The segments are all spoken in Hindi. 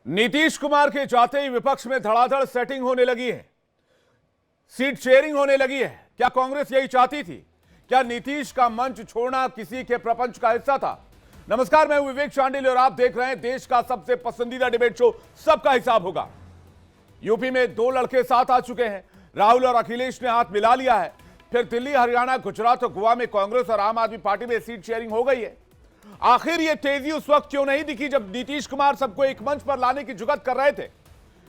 नीतीश कुमार के जाते ही विपक्ष में धड़ाधड़ सेटिंग होने लगी है, सीट शेयरिंग होने लगी है। क्या कांग्रेस यही चाहती थी? क्या नीतीश का मंच छोड़ना किसी के प्रपंच का हिस्सा था? नमस्कार, मैं हूं विवेक चांडिल और आप देख रहे हैं देश का सबसे पसंदीदा डिबेट शो सबका हिसाब होगा। यूपी में दो लड़के साथ आ चुके हैं, राहुल और अखिलेश ने हाथ मिला लिया है। फिर दिल्ली, हरियाणा, गुजरात और गोवा में कांग्रेस और आम आदमी पार्टी में सीट शेयरिंग हो गई है। आखिर ये तेजी उस वक्त क्यों नहीं दिखी जब नीतीश कुमार सबको एक मंच पर लाने की जुगत कर रहे थे?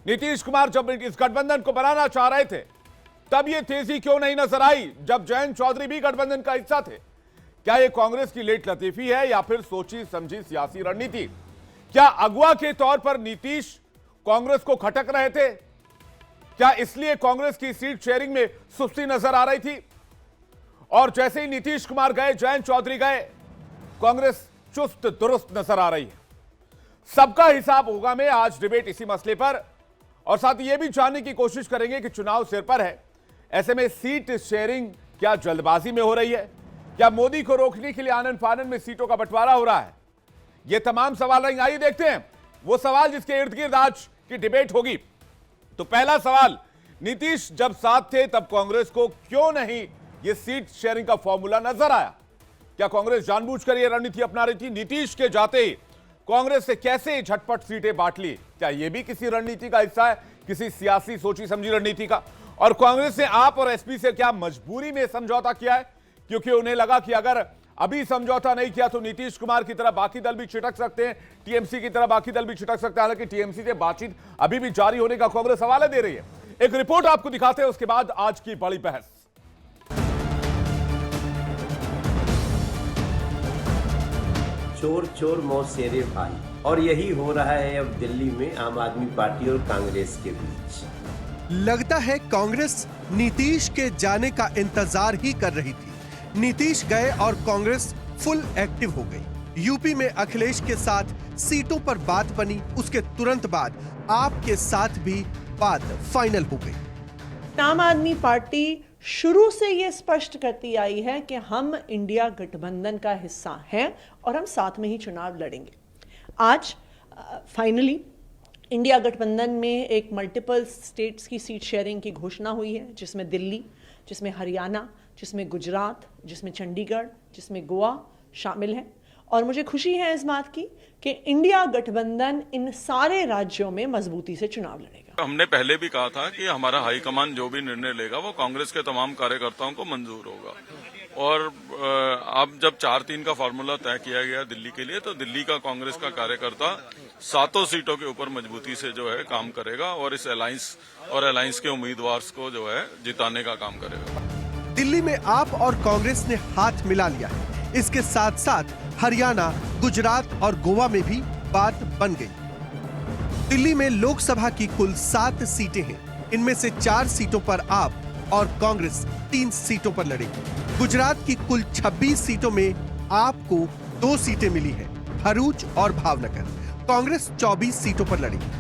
नीतीश कुमार जब इस गठबंधन को बनाना चाह रहे थे तब ये तेजी क्यों नहीं नजर आई जब जयंत चौधरी भी गठबंधन का हिस्सा थे? क्या ये कांग्रेस की लेट लतीफी है या फिर सोची समझी सियासी रणनीति? क्या अगुवा के तौर पर नीतीश कांग्रेस को खटक रहे थे? क्या इसलिए कांग्रेस की सीट शेयरिंग में सुस्ती नजर आ रही थी और जैसे ही नीतीश कुमार गए, जयंत चौधरी गए, कांग्रेस चुस्त दुरुस्त नजर आ रही है? सबका हिसाब होगा में आज डिबेट इसी मसले पर, और साथ ही यह भी जानने की कोशिश करेंगे कि चुनाव सिर पर है, ऐसे में सीट शेयरिंग क्या जल्दबाजी में हो रही है? क्या मोदी को रोकने के लिए आनन फानन में सीटों का बंटवारा हो रहा है? ये तमाम सवाल रहेंगे। आइए देखते हैं वो सवाल जिसके इर्द गिर्द आज की डिबेट होगी। तो पहला सवाल, नीतीश जब साथ थे तब कांग्रेस को क्यों नहीं यह सीट शेयरिंग का फॉर्मूला नजर आया? क्या कांग्रेस जानबूझकर यह रणनीति अपना रही थी? नीतीश के जाते ही कांग्रेस से कैसे झटपट सीटें बांट ली? क्या यह भी किसी रणनीति का हिस्सा है, किसी सियासी सोची समझी रणनीति का? और कांग्रेस ने आप और एसपी से क्या मजबूरी में समझौता किया है, क्योंकि उन्हें लगा कि अगर अभी समझौता नहीं किया तो नीतीश कुमार की तरह बाकी दल भी छिटक सकते हैं, टीएमसी की तरह बाकी दल भी छिटक सकते हैं। हालांकि टीएमसी से बातचीत अभी भी जारी होने का कांग्रेस हवाला दे रही है। एक रिपोर्ट आपको दिखाते हैं, उसके बाद आज की बड़ी बहस। चोर चोर मौसेरे भाई, और यही हो रहा है अब दिल्ली में आम आदमी पार्टी और कांग्रेस के बीच। लगता है कांग्रेस नीतीश के जाने का इंतजार ही कर रही थी। नीतीश गए और कांग्रेस फुल एक्टिव हो गई। यूपी में अखिलेश के साथ सीटों पर बात बनी, उसके तुरंत बाद आप के साथ भी बात फाइनल हो गई। आम आदमी पार्टी शुरू से ये स्पष्ट करती आई है कि हम इंडिया गठबंधन का हिस्सा हैं और हम साथ में ही चुनाव लड़ेंगे। आज फाइनली इंडिया गठबंधन में एक मल्टीपल स्टेट्स की सीट शेयरिंग की घोषणा हुई है, जिसमें दिल्ली, जिसमें हरियाणा, जिसमें गुजरात, जिसमें चंडीगढ़, जिसमें गोवा शामिल है। और मुझे खुशी है इस बात की कि इंडिया गठबंधन इन सारे राज्यों में मजबूती से चुनाव लड़ेगा। हमने पहले भी कहा था कि हमारा हाईकमान जो भी निर्णय लेगा वो कांग्रेस के तमाम कार्यकर्ताओं को मंजूर होगा। और अब जब 4-3 का फार्मूला तय किया गया दिल्ली के लिए, तो दिल्ली का कांग्रेस का कार्यकर्ता 7 सीटों के ऊपर मजबूती से जो है काम करेगा और इस अलायंस के उम्मीदवार को जो है जिताने का काम करेगा। दिल्ली में आप और कांग्रेस ने हाथ मिला लिया है। इसके साथ साथ हरियाणा, गुजरात और गोवा में भी बात बन गई। दिल्ली में लोकसभा की कुल 7 सीटें हैं। इनमें से 4 सीटों पर आप और कांग्रेस 3 सीटों पर लड़ेगी। गुजरात की कुल 26 सीटों में आपको 2 सीटें मिली हैं, भरूच और भावनगर। कांग्रेस 24 सीटों पर लड़ेगी।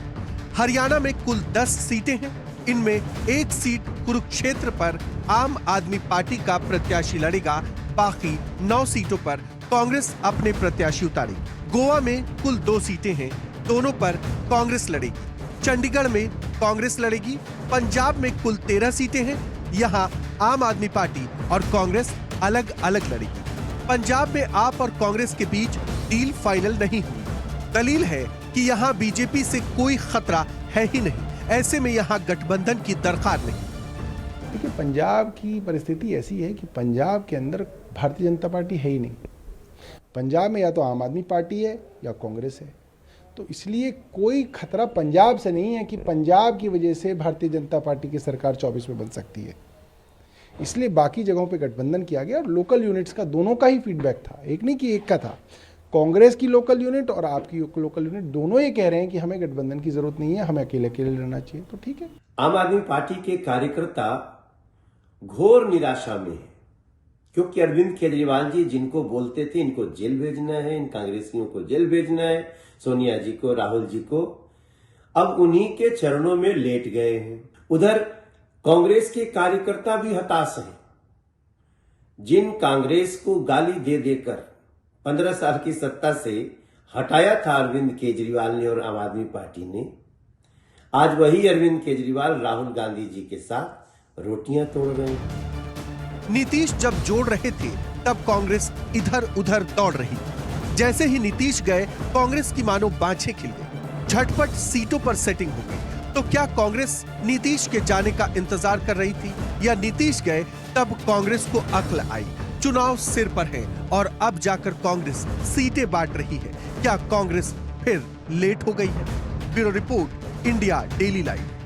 हरियाणा में कुल 10 सीटें हैं। इनमें 1 सीट कुरुक्षेत्र पर आम आदमी पार्टी का प्रत्याशी लड़ेगा। बाकी 9 सीटों पर कांग्रेस अपने प्रत्याशी उतारेगी। गोवा में कुल 2 सीटें हैं, दोनों पर कांग्रेस लड़ेगी। चंडीगढ़ में कांग्रेस लड़ेगी। पंजाब में कुल 13 सीटें हैं, यहां आम आदमी पार्टी और कांग्रेस अलग अलग लड़ेगी। पंजाब में आप और कांग्रेस के बीच डील फाइनल नहीं हुई। दलील है कि यहां बीजेपी से कोई खतरा है ही नहीं, ऐसे में यहां गठबंधन की दरकार नहीं। देखिए, पंजाब की परिस्थिति ऐसी है कि पंजाब के अंदर भारतीय जनता पार्टी है ही नहीं। पंजाब में या तो आम आदमी पार्टी है या कांग्रेस है, तो इसलिए कोई खतरा पंजाब से नहीं है कि पंजाब की वजह से भारतीय जनता पार्टी की सरकार 24 में बन सकती है। इसलिए बाकी जगहों पे गठबंधन किया गया और लोकल यूनिट्स का दोनों का ही फीडबैक था, एक नहीं कि एक का था। कांग्रेस की लोकल यूनिट और आपकी लोकल यूनिट दोनों ये कह रहे हैं कि हमें गठबंधन की जरूरत नहीं है, हमें अकेले अकेले लड़ना चाहिए, तो ठीक है। आम आदमी पार्टी के कार्यकर्ता घोर निराशा में है, क्योंकि अरविंद केजरीवाल जी जिनको बोलते थे इनको जेल भेजना है, इन कांग्रेसियों को जेल भेजना है, सोनिया जी को, राहुल जी को, अब उन्हीं के चरणों में लेट गए हैं। उधर कांग्रेस के कार्यकर्ता भी हताश हैं। जिन कांग्रेस को गाली दे देकर 15 साल की सत्ता से हटाया था अरविंद केजरीवाल ने और आम आदमी पार्टी ने, आज वही अरविंद केजरीवाल राहुल गांधी जी के साथ रोटियां तोड़ रहे हैं। नीतीश जब जोड़ रहे थे तब कांग्रेस इधर उधर दौड़ रही। जैसे ही नीतीश गए कांग्रेस की मानो बाछें खिल गई, झटपट सीटों पर सेटिंग हो गई। तो क्या कांग्रेस नीतीश के जाने का इंतजार कर रही थी या नीतीश गए तब कांग्रेस को अक्ल आई? चुनाव सिर पर है और अब जाकर कांग्रेस सीटें बांट रही है। क्या कांग्रेस फिर लेट हो गई है? Bureau report, India daily live.